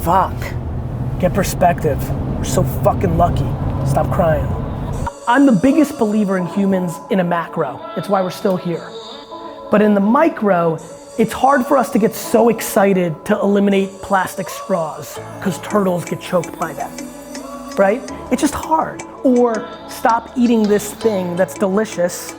Fuck. Get perspective. We're so fucking lucky. Stop crying. I'm the biggest believer in humans in a macro. It's why we're still here. But in the micro, it's hard for us to get so excited to eliminate plastic straws because turtles get choked by them, right? It's just hard. Or stop eating this thing that's delicious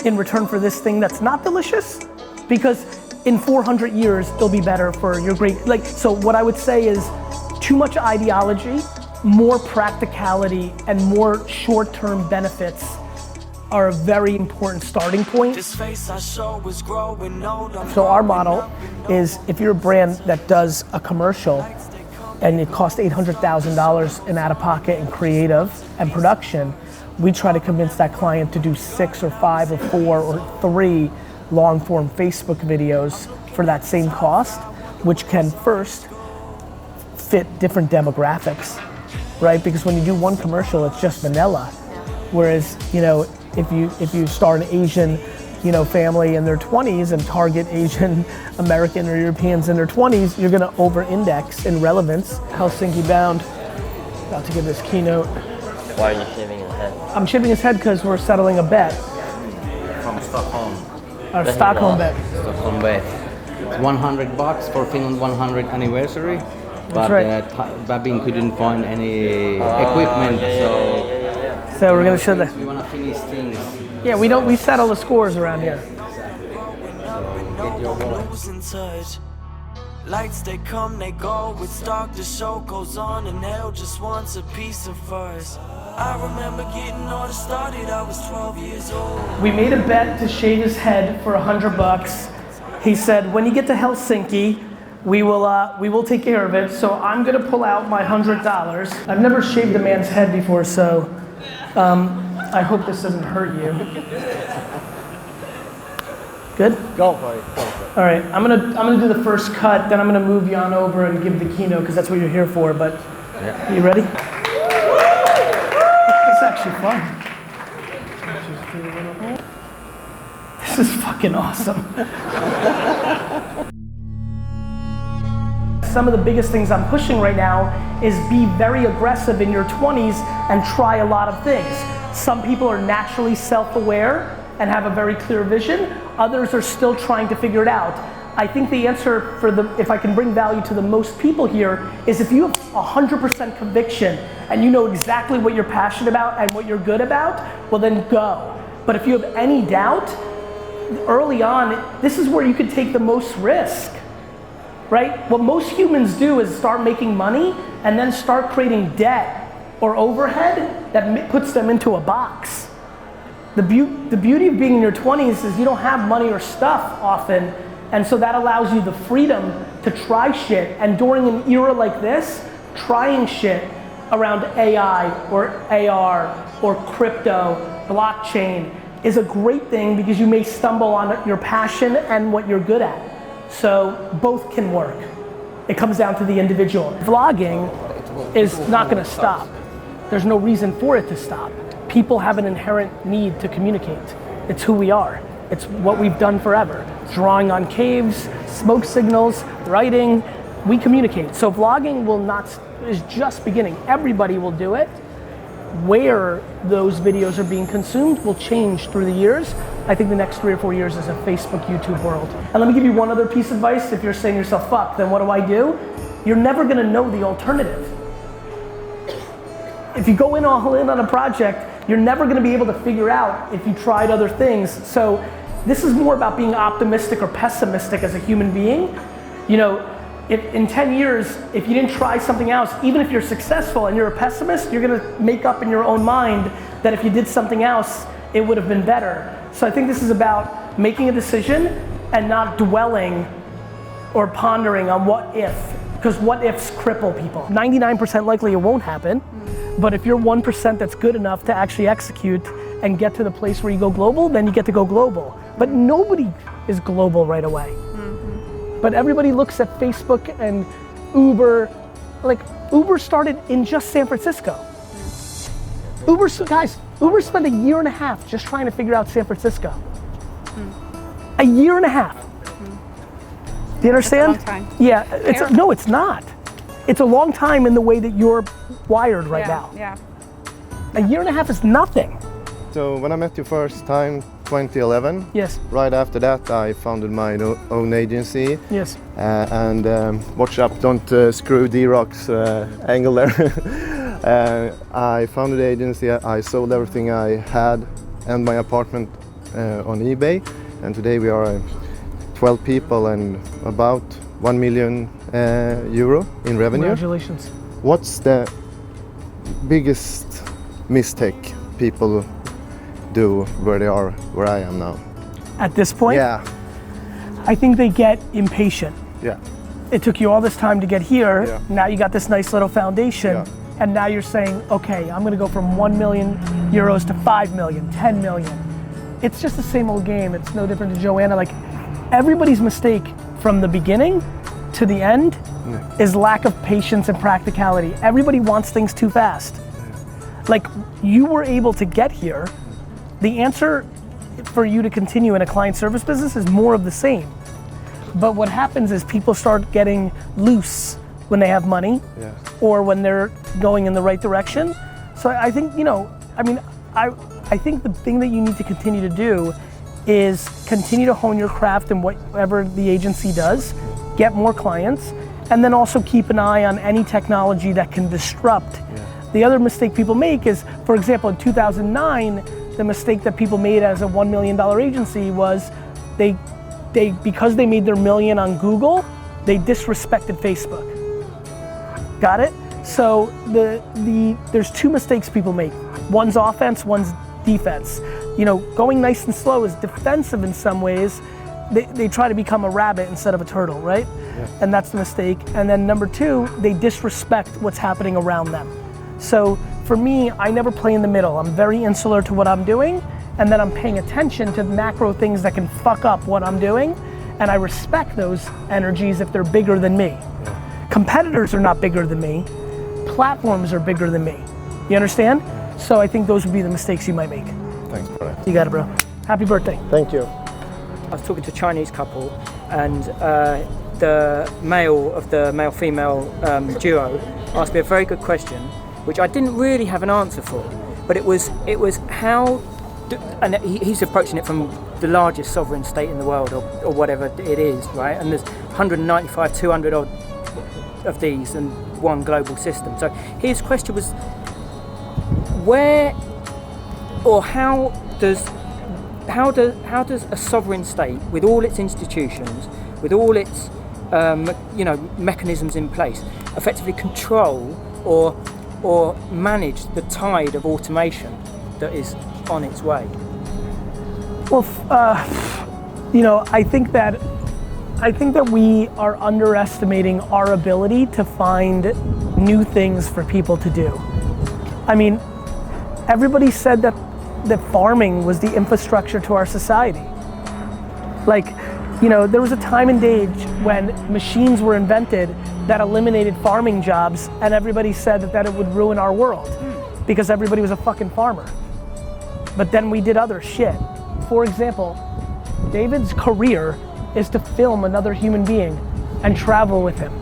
in return for this thing that's not delicious, because in 400 years, it'll be better for your great, so what I would say is too much ideology, more practicality, and more short-term benefits are a very important starting point. So our model is if you're a brand that does a commercial and it costs $800,000 in out-of-pocket and creative and production, we try to convince that client to do 6 or 5 or 4 or 3 long-form Facebook videos for that same cost, which can first fit different demographics, right? Because when you do one commercial, it's just vanilla. Whereas, if you start an Asian, family in their 20s and target Asian American or Europeans in their 20s, you're gonna over-index in relevance. Helsinki bound, about to give this keynote. Why are you shaving his head? I'm shaving his head because we're settling a bet. From Stockholm. Our Stockholm bet. Stockholm bet. It's $100 for Finland 100 anniversary. But right. Babin couldn't find any equipment, So we're gonna show the. We wanna finish things. Yeah, we settle the scores around here. So get your wallet. Lights, they come, they go. It's dark, the show goes on, and hell just wants a piece of us. I remember getting all started, I was 12 years old. We made a bet to shave his head for $100. He said, when you get to Helsinki, we will take care of it. So I'm gonna pull out my $100. I've never shaved a man's head before, so I hope this doesn't hurt you. Good? Go for it. All right, I'm gonna do the first cut, then I'm gonna move you on over and give the keynote because that's what you're here for. But you ready? It's actually fun. This is fucking awesome. Some of the biggest things I'm pushing right now is be very aggressive in your 20s and try a lot of things. Some people are naturally self-aware and have a very clear vision. Others are still trying to figure it out. I think the answer if I can bring value to the most people here, is if you have 100% conviction and you know exactly what you're passionate about and what you're good about, well then go. But if you have any doubt, early on, this is where you could take the most risk. Right? What most humans do is start making money and then start creating debt or overhead that puts them into a box. The beauty of being in your 20s is you don't have money or stuff often, and so that allows you the freedom to try shit. And during an era like this, trying shit around AI or AR or crypto, blockchain is a great thing because you may stumble on your passion and what you're good at. So both can work. It comes down to the individual. Vlogging is not gonna stop. There's no reason for it to stop. People have an inherent need to communicate. It's who we are. It's what we've done forever. Drawing on caves, smoke signals, writing, we communicate. So vlogging is just beginning. Everybody will do it. Where those videos are being consumed will change through the years. I think the next 3 or 4 years is a Facebook, YouTube world. And let me give you one other piece of advice. If you're saying to yourself, fuck, then what do I do? You're never gonna know the alternative. If you go all in on a project, you're never gonna be able to figure out if you tried other things. So this is more about being optimistic or pessimistic as a human being. If in 10 years, if you didn't try something else, even if you're successful and you're a pessimist, you're gonna make up in your own mind that if you did something else, it would have been better. So I think this is about making a decision and not dwelling or pondering on what if, because what ifs cripple people. 99% likely it won't happen, but if you're 1% that's good enough to actually execute and get to the place where you go global, then you get to go global. But nobody is global right away. But everybody looks at Facebook and Uber, Uber started in just San Francisco. Uber spent a year and a half just trying to figure out San Francisco. A year and a half. Do you understand? That's a long time. Yeah, no, it's not. it's a long time in the way that you're wired right now. Yeah. A year and a half is nothing. So when I met you first time, 2011. Yes. Right after that, I founded my own agency. Yes. And watch up, don't screw D-Rock's angle there. I founded the agency. I sold everything I had and my apartment on eBay. And today we are 12 people and about 1 million euro in revenue. Congratulations. What's the biggest mistake people do where they are, where I am now? At this point? Yeah. I think they get impatient. Yeah. It took you all this time to get here. Yeah. Now you got this nice little foundation. Yeah. And now you're saying, okay, I'm gonna go from 1 million euros to 5 million, 10 million. It's just the same old game. It's no different to Joanna. Like, everybody's mistake from the beginning to the end is lack of patience and practicality. Everybody wants things too fast. Like, you were able to get here. The answer for you to continue in a client service business is more of the same. But what happens is people start getting loose when they have money or when they're going in the right direction. So I think, I think the thing that you need to continue to do is continue to hone your craft in whatever the agency does, get more clients, and then also keep an eye on any technology that can disrupt. The other mistake people make is, for example, in 2009, the mistake that people made as a $1 million agency was they because they made their million on Google, they disrespected Facebook. Got it? So there's two mistakes people make. One's offense, one's defense. Going nice and slow is defensive in some ways. They try to become a rabbit instead of a turtle, right? Yeah. And that's the mistake. And then number two, they disrespect what's happening around them. So for me, I never play in the middle. I'm very insular to what I'm doing, and then I'm paying attention to macro things that can fuck up what I'm doing, and I respect those energies if they're bigger than me. Yeah. Competitors are not bigger than me. Platforms are bigger than me. You understand? So I think those would be the mistakes you might make. Thanks, brother. You got it, bro. Happy birthday. Thank you. I was talking to a Chinese couple, and the male-female duo asked me a very good question, which I didn't really have an answer for, but it was how, and he's approaching it from the largest sovereign state in the world, or whatever it is, right? And there's 195, 200 odd of these and one global system. So his question was, where or how does a sovereign state, with all its institutions, with all its mechanisms in place, effectively control or manage the tide of automation that is on its way? Well, I think that we are underestimating our ability to find new things for people to do. I mean, everybody said that farming was the infrastructure to our society. There was a time and age when machines were invented that eliminated farming jobs, and everybody said that it would ruin our world because everybody was a fucking farmer. But then we did other shit. For example, David's career is to film another human being and travel with him.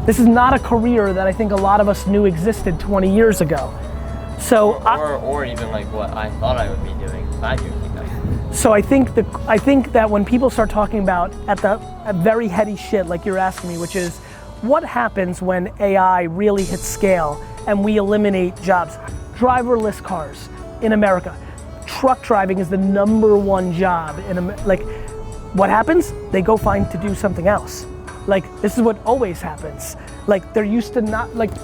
This is not a career that I think a lot of us knew existed 20 years ago. So or even like what I thought I would be doing 5 years ago. So I think that when people start talking about at very heady shit like you're asking me, which is what happens when AI really hits scale and we eliminate jobs? Driverless cars in America. Truck driving is the #1 job in what happens? They go find to do something else. This is what always happens.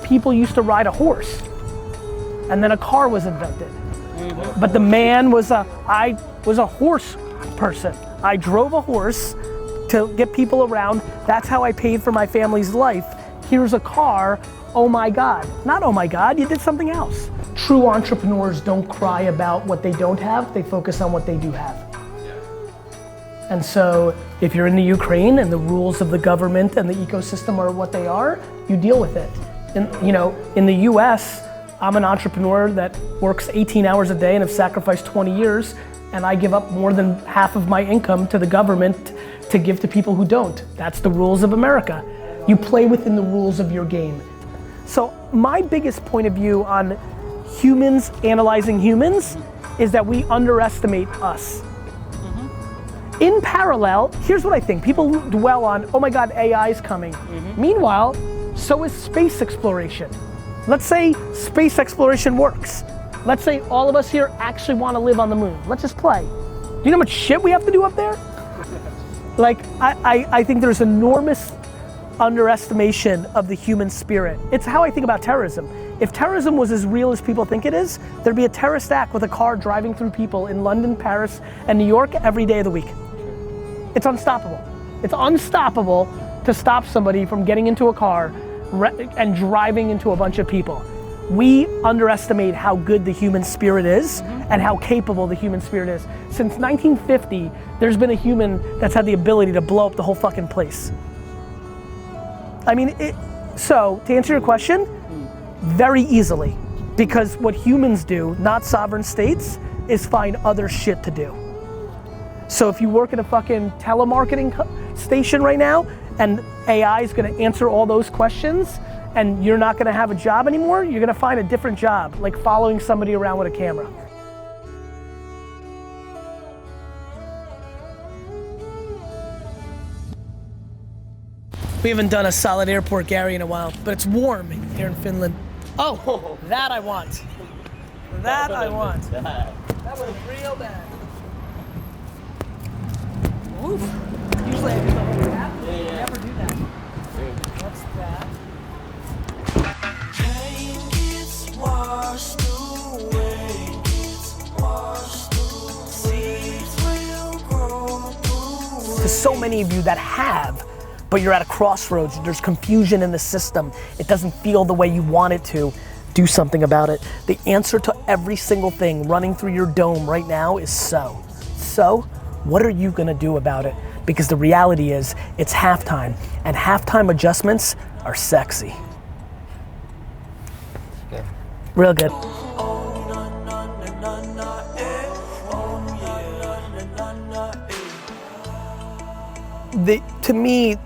People used to ride a horse, and then a car was invented. Mm-hmm. But the man I was a horse person. I drove a horse to get people around. That's how I paid for my family's life. Here's a car. Oh my God. Not oh my God, you did something else. True entrepreneurs don't cry about what they don't have, they focus on what they do have. And so if you're in the Ukraine and the rules of the government and the ecosystem are what they are, you deal with it. In the US, I'm an entrepreneur that works 18 hours a day and have sacrificed 20 years, and I give up more than half of my income to the government to give to people who don't. That's the rules of America. You play within the rules of your game. So my biggest point of view on humans analyzing humans is that we underestimate us. In parallel, here's what I think. People dwell on, oh my God, AI is coming. Meanwhile, so is space exploration. Let's say space exploration works. Let's say all of us here actually want to live on the moon. Let's just play. Do you know how much shit we have to do up there? Like, I think there's enormous underestimation of the human spirit. It's how I think about terrorism. If terrorism was as real as people think it is, there'd be a terrorist act with a car driving through people in London, Paris, and New York every day of the week. It's unstoppable. It's unstoppable to stop somebody from getting into a car and driving into a bunch of people. We underestimate how good the human spirit is and how capable the human spirit is. Since 1950, there's been a human that's had the ability to blow up the whole fucking place. I mean, so to answer your question, very easily, because what humans do, not sovereign states, is find other shit to do. So if you work at a fucking telemarketing station right now, and AI is gonna answer all those questions, and you're not gonna have a job anymore, you're gonna find a different job, like following somebody around with a camera. We haven't done a solid airport, Gary, in a while, but it's warm here in Finland. Oh, that I want. That I want. That was real bad. Oof. Usually I do the whole tap. Never do that. What's that? Pain gets washed away, seeds will grow through. To so many of you that have, but you're at a crossroads, there's confusion in the system, it doesn't feel the way you want it to, do something about it. The answer to every single thing running through your dome right now is so. So, what are you gonna do about it? Because the reality is, it's halftime, and halftime adjustments are sexy. Good. Real good. To me,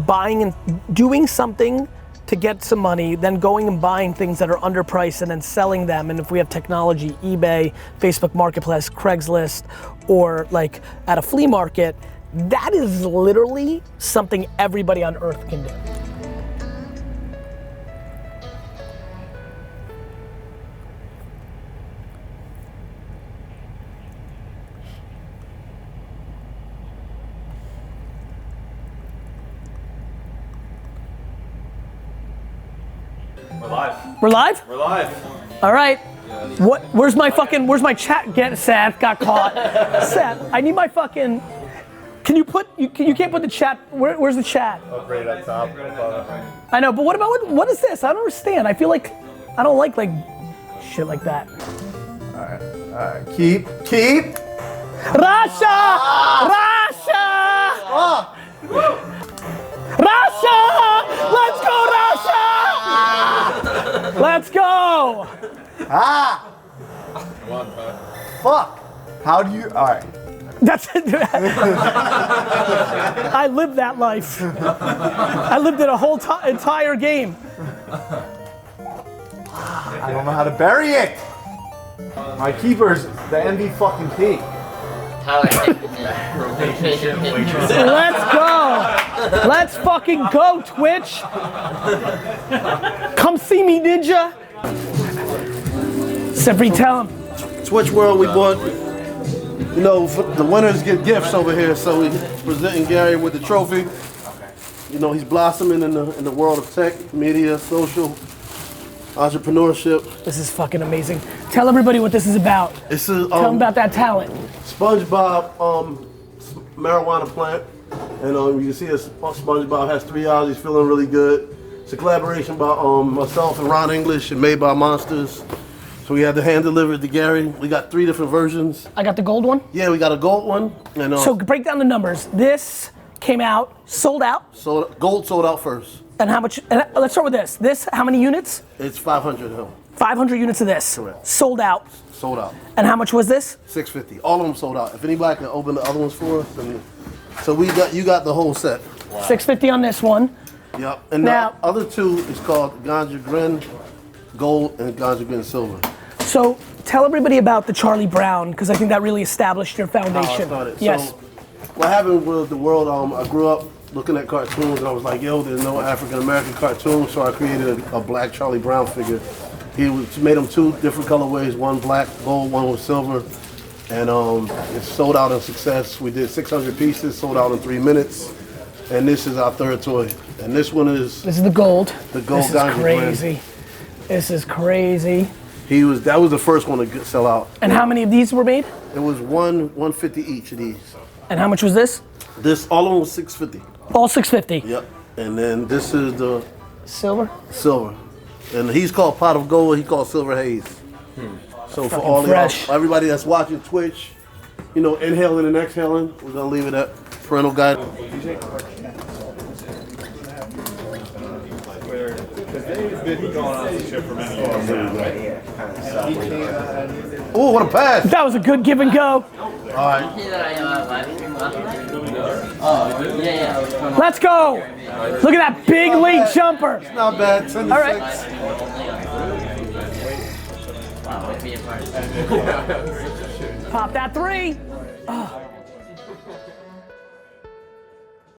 buying and doing something to get some money, then going and buying things that are underpriced and then selling them, and if we have technology, eBay, Facebook Marketplace, Craigslist, or like at a flea market, that is literally something everybody on earth can do. We're live. We're live? We're live. All right. Where's my chat? Seth got caught. Seth, I need my fucking, can you can't put the chat, where's the chat? Right up top. I know, but what is this? I don't understand. I feel like, I don't like shit like that. Alright, keep. Russia! Russia! Russia! Let's go, Russia! Let's go! Come on, bro. Fuck! How do you, alright. That's it. I lived that life. I lived it a whole entire game. I don't know how to bury it! My keeper's the MVP. Let's go! Let's fucking go, Twitch! Come see me, ninja! Severy, tell him. Twitch World, we bought, you know, the winners get gifts over here, so we're presenting Gary with the trophy. You know, he's blossoming in the world of tech, media, social, entrepreneurship. This is fucking amazing. Tell everybody what this is about. This is Tell them about that talent. SpongeBob marijuana plant, and you can see SpongeBob has 3 eyes. He's feeling really good. It's a collaboration by myself and Ron English, and made by Monsters. So we had the hand delivered to Gary. We got 3 different versions. I got the gold one? Yeah, we got a gold one. And so break down the numbers. This came out, sold out. Gold sold out first. And how much, and let's start with this. This, how many units? It's 500 of them. 500 units of this. Correct. Sold out. Sold out. And how much was this? $650. All of them sold out. If anybody can open the other ones for us, then, so you got the whole set. Wow. $650 on this one. Yep. And Now- the other two is called Ganja Grin Gold and Ganja Grin Silver. So tell everybody about the Charlie Brown, because I think that really established your How I foundation. started. Yes. So what happened with the world, I grew up looking at cartoons and I was like, yo, there's no African American cartoon, so I created a black Charlie Brown figure. Made them two different colorways, one black gold, one was silver. And it sold out in success. We did 600 pieces, sold out in 3 minutes. And this is our third toy. And this one is This is the gold. the gold This is Ganja Grin. crazy. This is crazy. That was the first one to sell out. And how many of these were made? It was 150 each of these. And how much was this? This all of them was 650. All 650. Yep. And then this is the Silver? silver. And he's called Pot of Gold, he called Silver Haze. So for all fresh. y'all, everybody that's watching Twitch, you know, inhaling and exhaling, we're gonna leave it at parental guide. Dave's been going on this ship for many years now. Oh, what a pass! That was a good give and go. All right. Let's go. Look at that big late jumper. Not bad. 10 to All right. 6. Pop that three. Oh.